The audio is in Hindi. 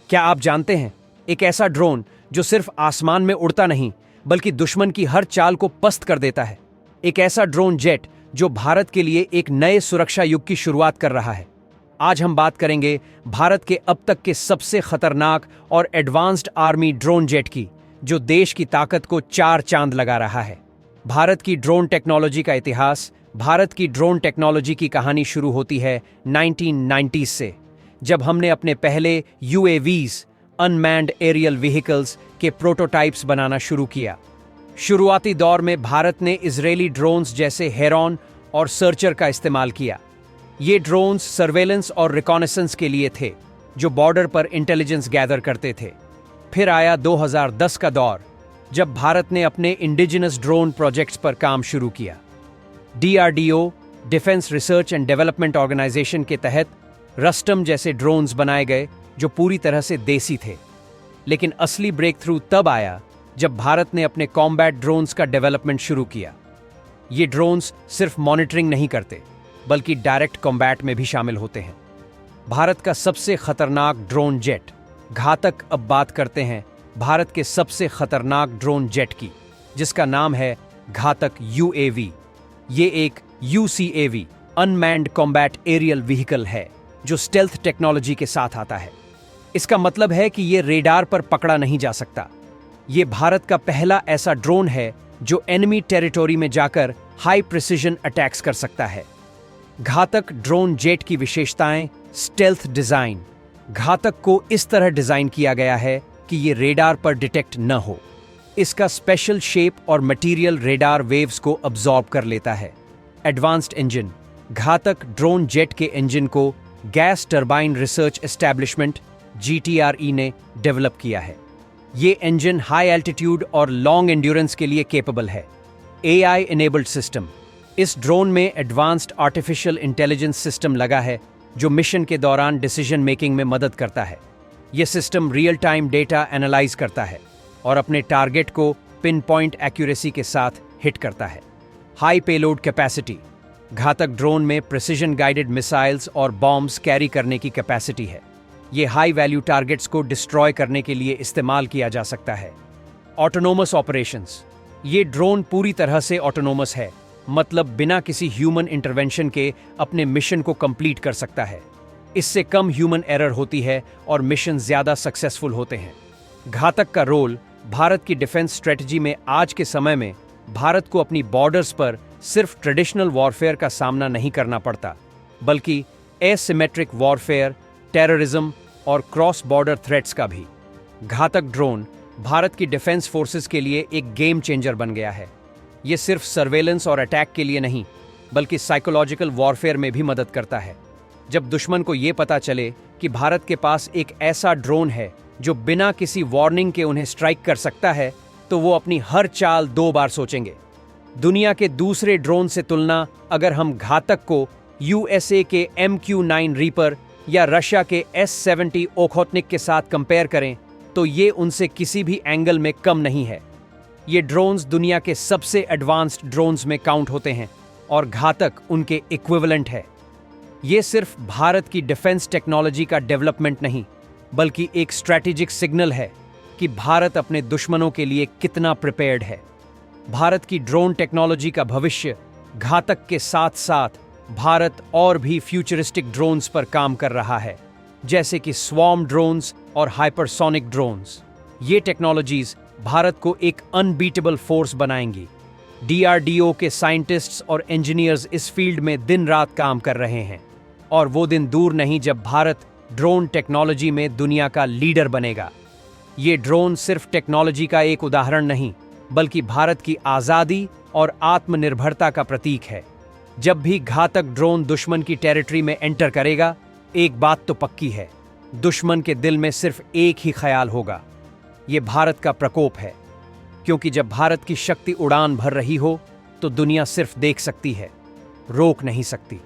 क्या आप जानते हैं, एक ऐसा ड्रोन जो सिर्फ आसमान में उड़ता नहीं बल्कि दुश्मन की हर चाल को पस्त कर देता है। एक ऐसा ड्रोन जेट जो भारत के लिए एक नए सुरक्षा युग की शुरुआत कर रहा है। आज हम बात करेंगे भारत के अब तक के सबसे खतरनाक और एडवांस्ड आर्मी ड्रोन जेट की, जो देश की ताकत को चार चांद लगा रहा है। भारत की ड्रोन टेक्नोलॉजी का इतिहास। भारत की ड्रोन टेक्नोलॉजी की कहानी शुरू होती है 1990s से, जब हमने अपने पहले UAVs अनमैन्ड एरियल व्हीकल्स के प्रोटोटाइप्स बनाना शुरू किया। शुरुआती दौर में भारत ने इजरायली ड्रोन्स जैसे हेरॉन और सर्चर का इस्तेमाल किया। ये ड्रोन्स सर्वेलेंस और रिकॉनेसेंस के लिए थे, जो बॉर्डर पर इंटेलिजेंस गैदर करते थे। फिर आया 2010 का दौर, जब भारत ने अपने इंडिजिनस ड्रोन प्रोजेक्ट्स पर काम शुरू किया। DRDO defence research and development organisation के तहत रस्टम जैसे ड्रोन्स बनाए गए, जो पूरी तरह से देसी थे। लेकिन असली ब्रेक थ्रू तब आया जब भारत ने अपने कॉम्बैट ड्रोन्स का डेवलपमेंट शुरू किया। ये ड्रोन्स सिर्फ मॉनिटरिंग नहीं करते, बल्कि डायरेक्ट कॉम्बैट में भी शामिल होते हैं। भारत का सबसे खतरनाक ड्रोन जेट घातक। अब बात करते हैं भारत के सबसे खतरनाक ड्रोन जेट की, जिसका नाम है घातक UAV। ये एक UCAV unmanned combat aerial vehicle है, जो स्टेल्थ टेक्नोलॉजी के साथ आता है। इसका मतलब है कि ये रेडार पर पकड़ा नहीं जा सकता। ये भारत का पहला ऐसा ड्रोन है जो एनिमी टेरिटोरी में जाकर हाई प्रिसिजन अटैक्स कर सकता है। घातक ड्रोन जेट की विशेषताएं। Stealth design. घातक को इस तरह डिजाइन किया गया है कि ये रेडार पर डिटेक्ट न हो। इसका स्पेशल शेप और मटेरियल रेडार वेव्स को अब्सॉर्ब कर लेता है। Advanced engine. घातक ड्रोन जेट के इंजन को gas turbine research establishment GTRE ने डेवलप किया है। ये इंजन हाई एल्टीट्यूड और लॉन्ग एंड्योरेंस के लिए केपेबल है। AI enabled system. इस ड्रोन में एडवांस्ड आर्टिफिशियल इंटेलिजेंस सिस्टम लगा है, जो मिशन के दौरान डिसीजन मेकिंग में मदद करता है। यह system real time data analyse करता है और अपने टारगेट को पिन पॉइंट एक्यूरेसी के साथ हिट करता है। High payload capacity. घातक ड्रोन में प्रिसिजन गाइडेड मिसाइल्स और बॉम्ब्स कैरी करने की कैपेसिटी है। ये हाई वैल्यू टारगेट्स को डिस्ट्रॉय करने के लिए इस्तेमाल किया जा सकता है। Autonomous operations. ये ड्रोन पूरी तरह से ऑटोनोमस है, मतलब बिना किसी ह्यूमन इंटरवेंशन के अपने मिशन को कंप्लीट कर सकता है। इससे कम ह्यूमन एरर होती है और मिशन ज्यादा सक्सेसफुल होते हैं। घातक का रोल भारत की डिफेंस स्ट्रेटजी में। आज के समय में भारत को अपनी बॉर्डर्स पर सिर्फ ट्रेडिशनल वॉरफेयर का सामना नहीं करना पड़ता, बल्कि एसिमेट्रिक वॉरफेयर, टेररिज्म और क्रॉस बॉर्डर थ्रेट्स का भी। घातक ड्रोन भारत की डिफेंस फोर्सेस के लिए एक गेम चेंजर बन गया है। ये सिर्फ सर्वेलेंस और अटैक के लिए नहीं, बल्कि साइकोलॉजिकल वॉरफेयर में भी मदद करता है। जब दुश्मन को ये पता चले कि भारत के पास एक ऐसा ड्रोन है जो बिना किसी वार्निंग के उन्हें स्ट्राइक कर सकता है, तो वो अपनी हर चाल 2 बार सोचेंगे। दुनिया के दूसरे ड्रोन से तुलना अगर हम घातक को USA के MQ-9 रीपर या रशिया के S-70 ओखोटनिक के साथ कंपेयर करें, तो ये उनसे किसी भी एंगल में कम नहीं है। ये ड्रोन्स दुनिया के सबसे एडवांस्ड ड्रोन्स में काउंट होते हैं और घातक उनके इक्विवेलेंट है। ये सिर्फ भारत की डिफेंस टेक्नोलॉजी का डेवलपमेंट नहीं, बल्कि एक स्ट्रैटेजिक सिग्नल है कि भारत अपने दुश्मनों के लिए कितना प्रिपेयर्ड है। भारत की ड्रोन टेक्नोलॉजी का भविष्य। घातक के साथ साथ भारत और भी फ्यूचरिस्टिक ड्रोन्स पर काम कर रहा है, जैसे कि स्वॉर्म ड्रोन्स और हाइपरसोनिक ड्रोन्स। ये टेक्नोलॉजीज भारत को एक अनबीटेबल फोर्स बनाएंगी। DRDO के साइंटिस्ट्स और इंजीनियर्स इस फील्ड में दिन रात काम कर रहे हैं, और वो दिन दूर नहीं जब भारत ड्रोन टेक्नोलॉजी में दुनिया का लीडर बनेगा। ये ड्रोन सिर्फ टेक्नोलॉजी का एक उदाहरण नहीं, बल्कि भारत की आज़ादी और आत्मनिर्भरता का प्रतीक है। जब भी घातक ड्रोन दुश्मन की टेरिटरी में एंटर करेगा, एक बात तो पक्की है, दुश्मन के दिल में सिर्फ एक ही ख्याल होगा, ये भारत का प्रकोप है। क्योंकि जब भारत की शक्ति उड़ान भर रही हो, तो दुनिया सिर्फ देख सकती है, रोक नहीं सकती।